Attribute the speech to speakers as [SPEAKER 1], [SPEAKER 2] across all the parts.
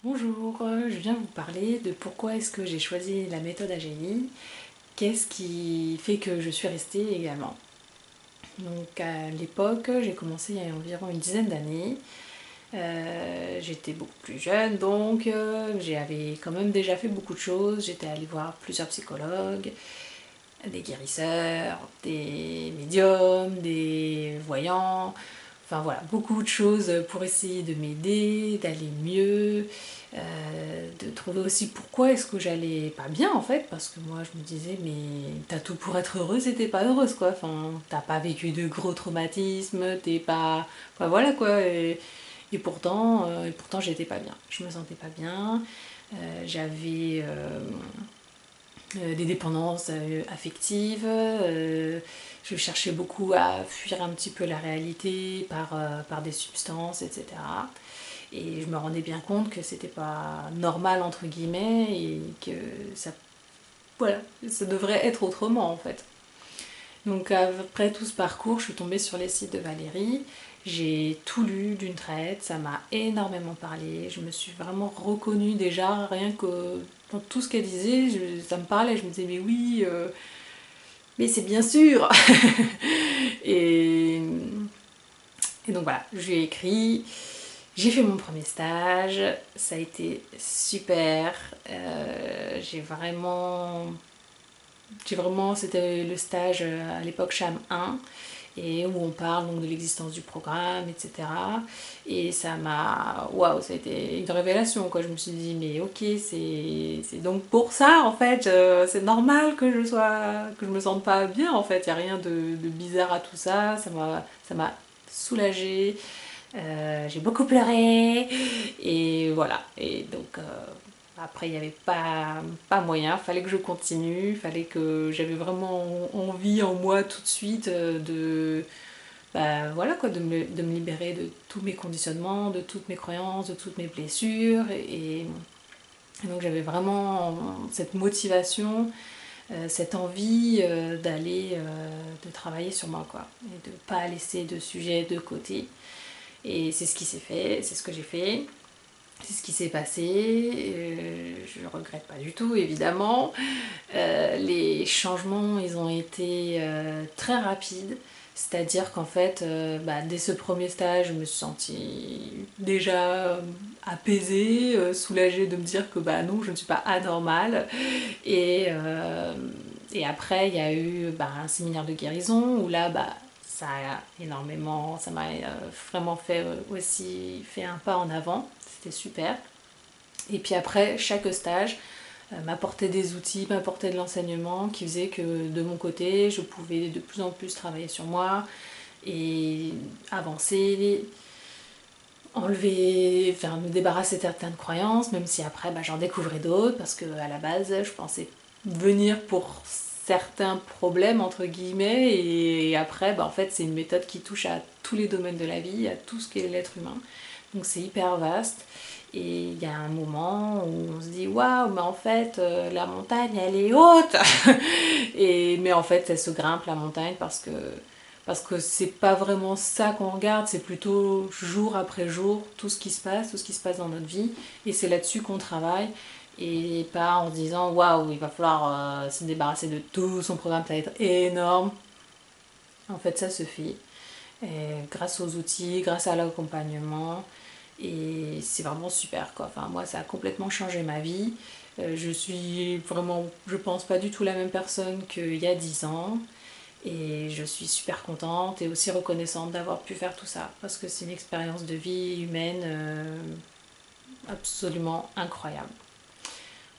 [SPEAKER 1] Bonjour, je viens vous parler de pourquoi est-ce que j'ai choisi la méthode AGI, qu'est-ce qui fait que je suis restée également. Donc à l'époque, j'ai commencé il y a environ une dizaine d'années. J'étais beaucoup plus jeune donc j'avais quand même déjà fait beaucoup de choses. J'étais allée voir plusieurs psychologues, des guérisseurs, des médiums, des voyants. Enfin voilà, beaucoup de choses pour essayer de m'aider, d'aller mieux, de trouver aussi pourquoi est-ce que j'allais pas bien en fait, parce que moi je me disais mais t'as tout pour être heureuse et t'es pas heureuse quoi, enfin t'as pas vécu de gros traumatismes, t'es pas... Enfin voilà quoi, et pourtant j'étais pas bien, je me sentais pas bien, j'avais des dépendances affectives, je cherchais beaucoup à fuir un petit peu la réalité par des substances, etc. Et je me rendais bien compte que c'était pas normal entre guillemets et que ça, voilà, ça devrait être autrement en fait. Donc après tout ce parcours, je suis tombée sur les sites de Valérie, j'ai tout lu d'une traite, ça m'a énormément parlé, je me suis vraiment reconnue déjà, rien que dans tout ce qu'elle disait, ça me parlait, je me disais mais oui, mais c'est bien sûr. et, et donc voilà, je lui ai écrit, j'ai fait mon premier stage, ça a été super, c'était le stage à l'époque CHAM 1, et où on parle donc de l'existence du programme, etc. Et ça m'a... Waouh, ça a été une révélation, quoi. Je me suis dit, mais ok, c'est donc pour ça, en fait, c'est normal que que je me sente pas bien, en fait. Il n'y a rien de bizarre à tout ça, ça m'a soulagée. J'ai beaucoup pleuré et voilà. Et donc après il n'y avait pas moyen, fallait que je continue, fallait que j'avais vraiment envie en moi tout de suite de bah, voilà quoi, de me libérer de tous mes conditionnements, de toutes mes croyances, de toutes mes blessures et donc j'avais vraiment cette motivation, cette envie de travailler sur moi quoi et de pas laisser de sujet de côté. Et c'est ce qui s'est fait, c'est ce que j'ai fait, c'est ce qui s'est passé. Je ne regrette pas du tout, évidemment. Les changements, ils ont été très rapides. C'est-à-dire qu'en fait, dès ce premier stage, je me suis sentie déjà apaisée, soulagée de me dire que bah non, je ne suis pas anormale. Et, euh, et après, il y a eu un séminaire de guérison où là, ça a énormément, ça m'a vraiment fait aussi fait un pas en avant. C'était super. Et puis après, chaque stage m'apportait des outils, m'apportait de l'enseignement qui faisait que de mon côté, je pouvais de plus en plus travailler sur moi et avancer, enlever, enfin me débarrasser de certaines croyances, même si après j'en découvrais d'autres, parce que à la base je pensais venir pour certains problèmes entre guillemets, et après en fait c'est une méthode qui touche à tous les domaines de la vie, à tout ce qu'est l'être humain, donc c'est hyper vaste. Et il y a un moment où on se dit waouh, mais en fait la montagne elle est haute. Mais en fait elle se grimpe la montagne parce que c'est pas vraiment ça qu'on regarde, c'est plutôt jour après jour tout ce qui se passe dans notre vie, et c'est là-dessus qu'on travaille, et pas en se disant waouh, il va falloir se débarrasser de tout son programme, ça va être énorme. En fait, ça se fait grâce aux outils, grâce à l'accompagnement, et c'est vraiment super quoi. Enfin, moi, ça a complètement changé ma vie. Je suis vraiment, je pense, pas du tout la même personne qu'il y a 10 ans. Et je suis super contente et aussi reconnaissante d'avoir pu faire tout ça, parce que c'est une expérience de vie humaine absolument incroyable.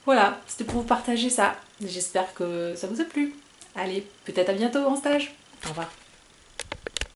[SPEAKER 1] Voilà, c'était pour vous partager ça. J'espère que ça vous a plu. Allez, peut-être à bientôt en stage. Au revoir.